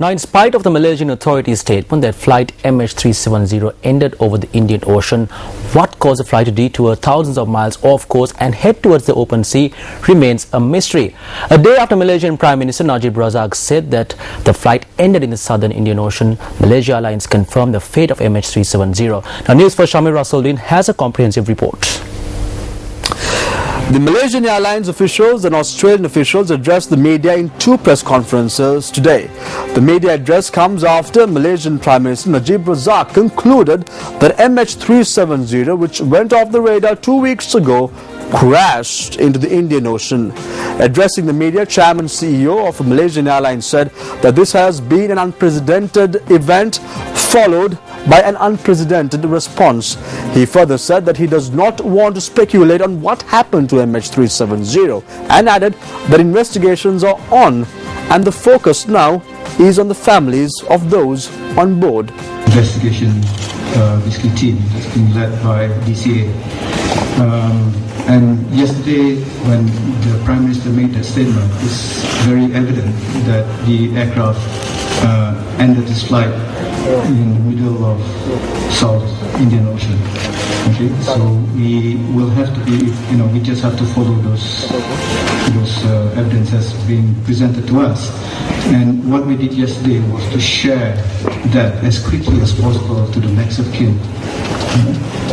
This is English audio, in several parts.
Now, in spite of the Malaysian authorities' statement that flight MH370 ended over the Indian Ocean, what caused the flight to detour thousands of miles off course and head towards the open sea remains a mystery. A day after Malaysian Prime Minister Najib Razak said that the flight ended in the southern Indian Ocean, Malaysia Airlines confirmed the fate of MH370. Now, Newsfirst Shamir Rasuldin has a comprehensive report. The Malaysian Airlines officials and Australian officials addressed the media in two press conferences today. The media address comes after Malaysian Prime Minister Najib Razak concluded that MH370, which went off the radar 2 weeks ago, crashed into the Indian Ocean. Addressing the media, Chairman CEO of Malaysian Airlines said that this has been an unprecedented event followed by an unprecedented response. He further said that he does not want to speculate on what happened to MH370 and added that investigations are on and the focus now is on the families of those on board. Investigation basically team that's been led by DCA. And yesterday, when the Prime Minister made that statement, it's very evident that the aircraft ended its flight in the middle of South Indian Ocean. Okay, so we will have to be, we just have to follow those evidence as being presented to us. And what we did yesterday was to share that as quickly as possible to the next of kin.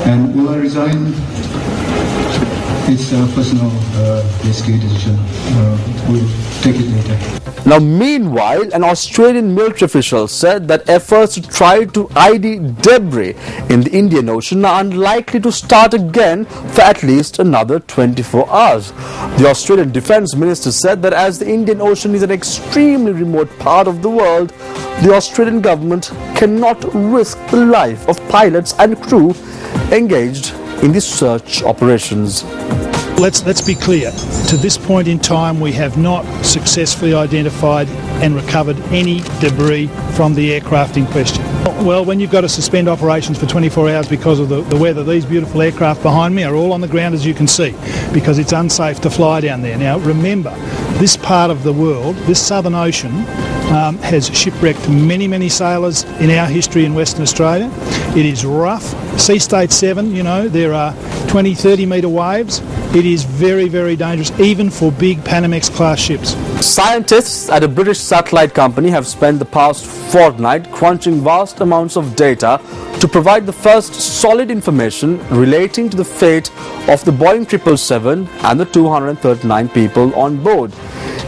And will I resign? It's a personal basically decision. We'll take it later. Now, meanwhile, an Australian military official said that efforts to try to ID debris in the Indian Ocean are unlikely to start again for at least another 24 hours. The Australian Defence Minister said that as the Indian Ocean is an extremely remote part of the world, the Australian government cannot risk the life of pilots and crew engaged in the search operations. Let's be clear. To this point in time, we have not successfully identified and recovered any debris from the aircraft in question. Well, when you've got to suspend operations for 24 hours because of the weather, these beautiful aircraft behind me are all on the ground, as you can see, because it's unsafe to fly down there. Now, remember, this part of the world, this Southern Ocean, has shipwrecked many sailors in our history in Western Australia. It is rough. Sea state 7, there are 20-30 metre waves. It is very dangerous, even for big Panamax class ships. Scientists at a British satellite company have spent the past fortnight crunching vast amounts of data to provide the first solid information relating to the fate of the Boeing 777 and the 239 people on board.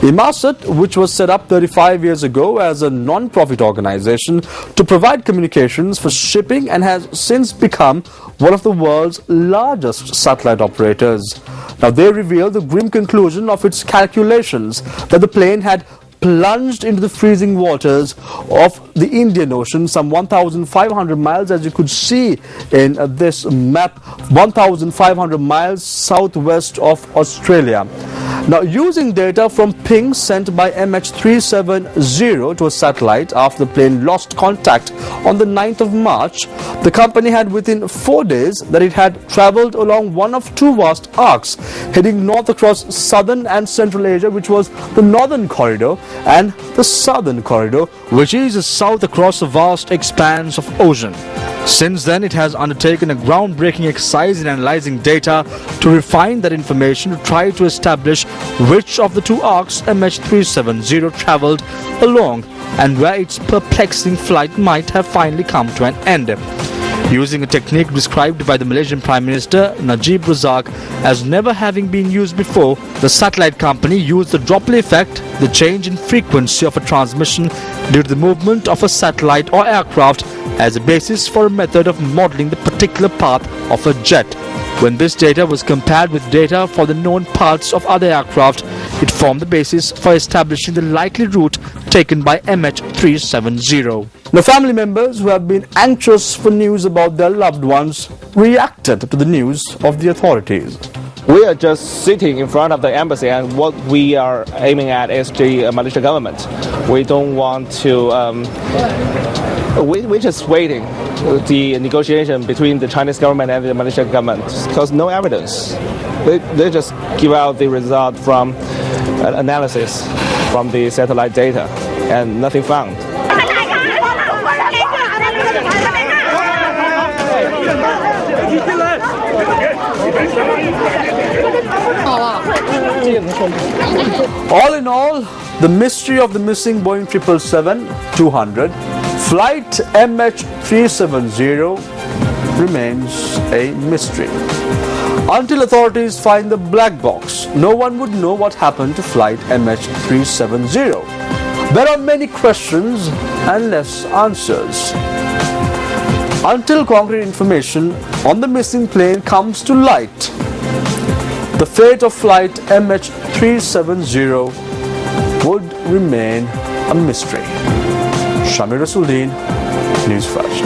Inmarsat, which was set up 35 years ago as a non-profit organization to provide communications for shipping and has since become one of the world's largest satellite operators. Now, they revealed the grim conclusion of its calculations that the plane had plunged into the freezing waters of the Indian Ocean, some 1,500 miles, as you could see in this map, 1,500 miles southwest of Australia. Now, using data from pings sent by MH370 to a satellite after the plane lost contact on the 9th of March, the company had within 4 days that it had travelled along one of two vast arcs, heading north across southern and central Asia, which was the northern corridor, and the southern corridor, which is south across a vast expanse of ocean. Since then, it has undertaken a groundbreaking exercise in analyzing data to refine that information to try to establish which of the two arcs MH370 travelled along and where its perplexing flight might have finally come to an end. Using a technique described by the Malaysian Prime Minister Najib Razak as never having been used before, the satellite company used the Doppler effect, the change in frequency of a transmission due to the movement of a satellite or aircraft, as a basis for a method of modelling the particular path of a jet. When this data was compared with data for the known paths of other aircraft, it formed the basis for establishing the likely route taken by MH370. The family members who have been anxious for news about their loved ones reacted to the news of the authorities. We are just sitting in front of the embassy, and what we are aiming at is the Malaysian government. We don't want to... We're just waiting the negotiation between the Chinese government and the Malaysian government, because no evidence. They just give out the result from analysis from the satellite data and nothing found. All in all, the mystery of the missing Boeing 777-200 flight MH370 remains a mystery. Until authorities find the black box, no one would know what happened to flight MH370. There are many questions and less answers. Until concrete information on the missing plane comes to light, the fate of flight MH370 would remain a mystery. Shamir Rasuldeen, News First.